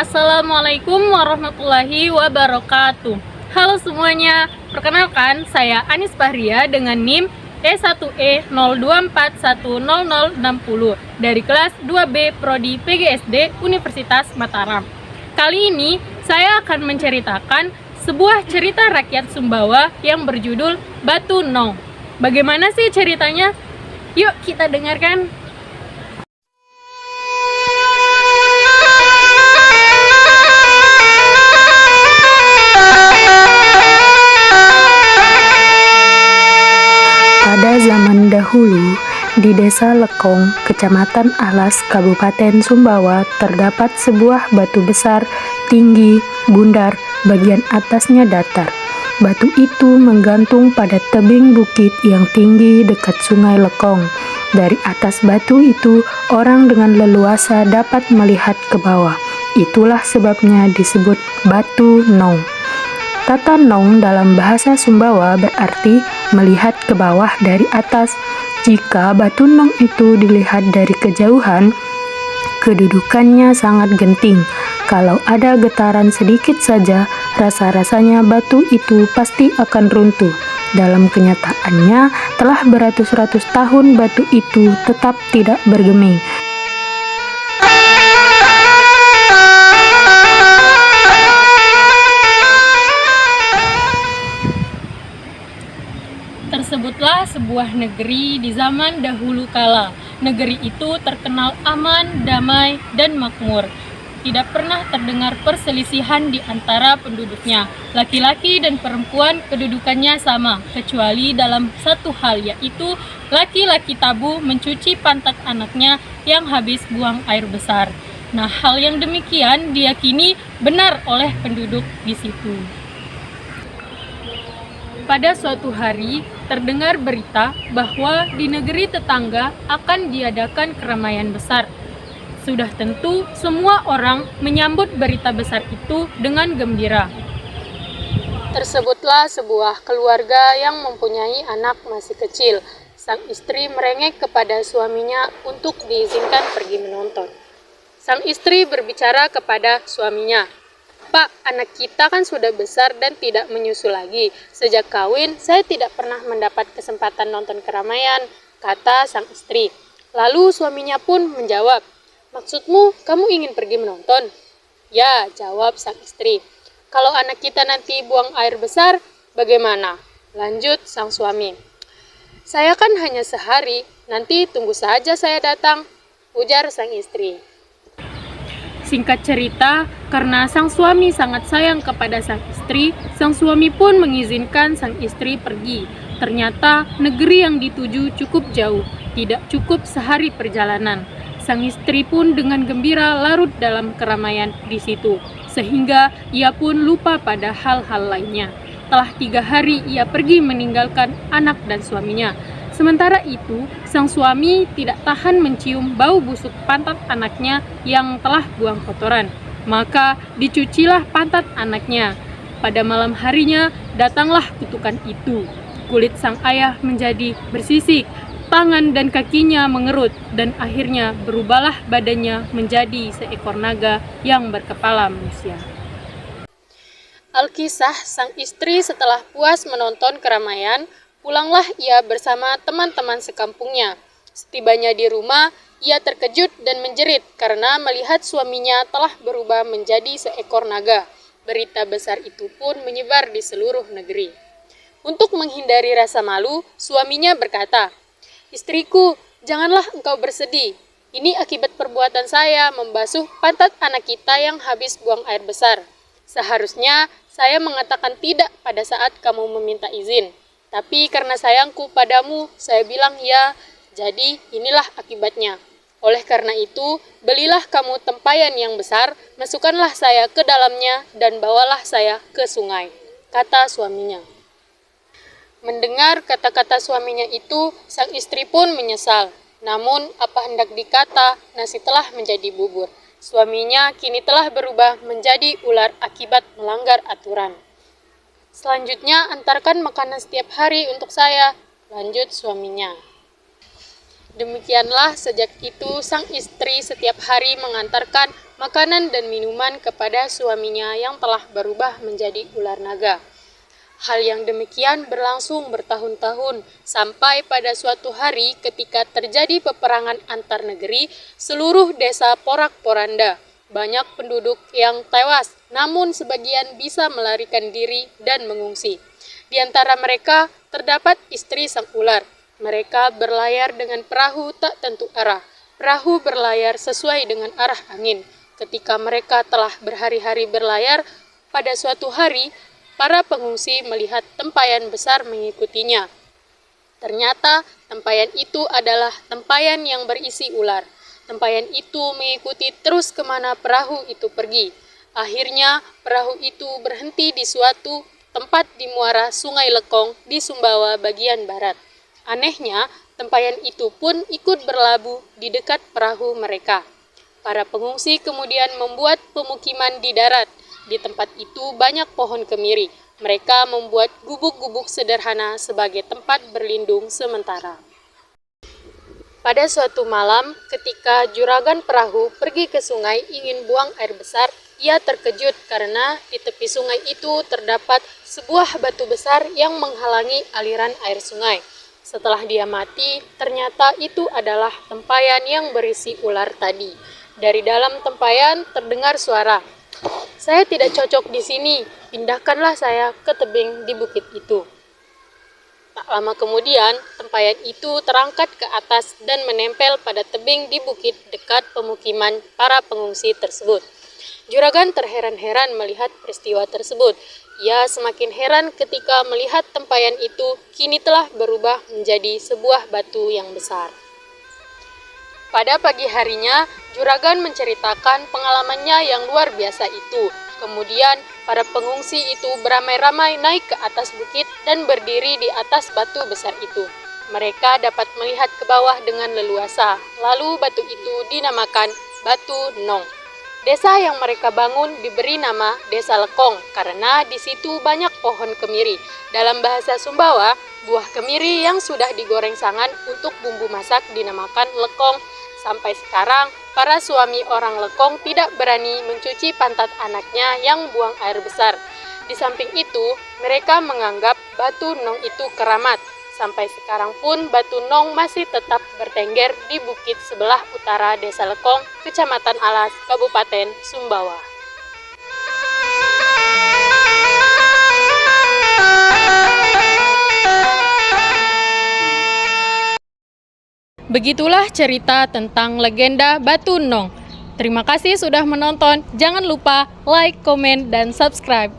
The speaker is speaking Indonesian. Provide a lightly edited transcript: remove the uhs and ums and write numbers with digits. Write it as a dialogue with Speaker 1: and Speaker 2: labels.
Speaker 1: Assalamualaikum warahmatullahi wabarakatuh. Halo semuanya, perkenalkan saya Anis Fahria dengan NIM E1E02410060 dari kelas 2B Prodi PGSD Universitas Mataram. Kali ini saya akan menceritakan sebuah cerita rakyat Sumbawa yang berjudul Batu Nong. Bagaimana sih ceritanya? Yuk kita dengarkan.
Speaker 2: Pada zaman dahulu, di Desa Lekong, Kecamatan Alas, Kabupaten Sumbawa, terdapat sebuah batu besar, tinggi, bundar, bagian atasnya datar. Batu itu menggantung pada tebing bukit yang tinggi dekat Sungai Lekong. Dari atas batu itu, orang dengan leluasa dapat melihat ke bawah. Itulah sebabnya disebut Batu Nong. Kata nong dalam bahasa Sumbawa berarti melihat ke bawah dari atas. Jika batu nong itu dilihat dari kejauhan, kedudukannya sangat genting. Kalau ada getaran sedikit saja, rasa-rasanya batu itu pasti akan runtuh. Dalam kenyataannya, telah beratus-ratus tahun batu itu tetap tidak bergeming.
Speaker 1: Tersebutlah sebuah negeri di zaman dahulu kala. Negeri itu terkenal aman, damai, dan makmur. Tidak pernah terdengar perselisihan di antara penduduknya. Laki-laki dan perempuan kedudukannya sama, kecuali dalam satu hal, yaitu laki-laki tabu mencuci pantat anaknya yang habis buang air besar. Nah, hal yang demikian diyakini benar oleh penduduk di situ. Pada suatu hari, terdengar berita bahwa di negeri tetangga akan diadakan keramaian besar. Sudah tentu semua orang menyambut berita besar itu dengan gembira. Tersebutlah sebuah keluarga yang mempunyai anak masih kecil. Sang istri merengek kepada suaminya untuk diizinkan pergi menonton. Sang istri berbicara kepada suaminya, "Pak, anak kita kan sudah besar dan tidak menyusu lagi. Sejak kawin, saya tidak pernah mendapat kesempatan nonton keramaian," kata sang istri. Lalu suaminya pun menjawab, "Maksudmu, kamu ingin pergi menonton?" "Ya," jawab sang istri. "Kalau anak kita nanti buang air besar, bagaimana?" Lanjut sang suami. "Saya kan hanya sehari, nanti tunggu saja saya datang," ujar sang istri. Singkat cerita, karena sang suami sangat sayang kepada sang istri, sang suami pun mengizinkan sang istri pergi. Ternyata negeri yang dituju cukup jauh, tidak cukup sehari perjalanan. Sang istri pun dengan gembira larut dalam keramaian di situ, sehingga ia pun lupa pada hal-hal lainnya. Telah 3 hari ia pergi meninggalkan anak dan suaminya. Sementara itu, sang suami tidak tahan mencium bau busuk pantat anaknya yang telah buang kotoran. Maka dicucilah pantat anaknya. Pada malam harinya, datanglah kutukan itu. Kulit sang ayah menjadi bersisik, tangan dan kakinya mengerut, dan akhirnya berubahlah badannya menjadi seekor naga yang berkepala manusia. Alkisah, sang istri setelah puas menonton keramaian, pulanglah ia bersama teman-teman sekampungnya. Setibanya di rumah, ia terkejut dan menjerit karena melihat suaminya telah berubah menjadi seekor naga. Berita besar itu pun menyebar di seluruh negeri. Untuk menghindari rasa malu, suaminya berkata, "Istriku, janganlah engkau bersedih. Ini akibat perbuatan saya membasuh pantat anak kita yang habis buang air besar. Seharusnya saya mengatakan tidak pada saat kamu meminta izin. Tapi karena sayangku padamu, saya bilang ya, jadi inilah akibatnya. Oleh karena itu, belilah kamu tempayan yang besar, masukkanlah saya ke dalamnya, dan bawalah saya ke sungai," kata suaminya. Mendengar kata-kata suaminya itu, sang istri pun menyesal. Namun, apa hendak dikata, nasi telah menjadi bubur. Suaminya kini telah berubah menjadi ular akibat melanggar aturan. "Selanjutnya, antarkan makanan setiap hari untuk saya," lanjut suaminya. Demikianlah sejak itu sang istri setiap hari mengantarkan makanan dan minuman kepada suaminya yang telah berubah menjadi ular naga. Hal yang demikian berlangsung bertahun-tahun, sampai pada suatu hari ketika terjadi peperangan antar negeri, seluruh desa porak-poranda. Banyak penduduk yang tewas, namun sebagian bisa melarikan diri dan mengungsi. Di antara mereka terdapat istri sang ular. Mereka berlayar dengan perahu tak tentu arah. Perahu berlayar sesuai dengan arah angin. Ketika mereka telah berhari-hari berlayar, pada suatu hari, para pengungsi melihat tempayan besar mengikutinya. Ternyata tempayan itu adalah tempayan yang berisi ular. Tempayan itu mengikuti terus kemana perahu itu pergi. Akhirnya perahu itu berhenti di suatu tempat di muara Sungai Lekong di Sumbawa bagian barat. Anehnya, tempayan itu pun ikut berlabuh di dekat perahu mereka. Para pengungsi kemudian membuat pemukiman di darat. Di tempat itu banyak pohon kemiri. Mereka membuat gubuk-gubuk sederhana sebagai tempat berlindung sementara. Pada suatu malam, ketika juragan perahu pergi ke sungai ingin buang air besar, ia terkejut karena di tepi sungai itu terdapat sebuah batu besar yang menghalangi aliran air sungai. Setelah dia mati, ternyata itu adalah tempayan yang berisi ular tadi. Dari dalam tempayan terdengar suara, "Saya tidak cocok di sini, pindahkanlah saya ke tebing di bukit itu." Tak lama kemudian, tempayan itu terangkat ke atas dan menempel pada tebing di bukit dekat pemukiman para pengungsi tersebut. Juragan terheran-heran melihat peristiwa tersebut. Ia semakin heran ketika melihat tempayan itu kini telah berubah menjadi sebuah batu yang besar. Pada pagi harinya, juragan menceritakan pengalamannya yang luar biasa itu. Kemudian, para pengungsi itu beramai-ramai naik ke atas bukit dan berdiri di atas batu besar itu. Mereka dapat melihat ke bawah dengan leluasa. Lalu batu itu dinamakan Batu Nong. Desa yang mereka bangun diberi nama Desa Lekong karena di situ banyak pohon kemiri. Dalam bahasa Sumbawa, buah kemiri yang sudah digoreng sangan untuk bumbu masak dinamakan lekong. Sampai sekarang, para suami orang Lekong tidak berani mencuci pantat anaknya yang buang air besar. Di samping itu, mereka menganggap Batu Nong itu keramat. Sampai sekarang pun Batu Nong masih tetap bertengger di bukit sebelah utara Desa Lekong, Kecamatan Alas, Kabupaten Sumbawa. Begitulah cerita tentang legenda Batu Nong. Terima kasih sudah menonton. Jangan lupa like, komen, dan subscribe.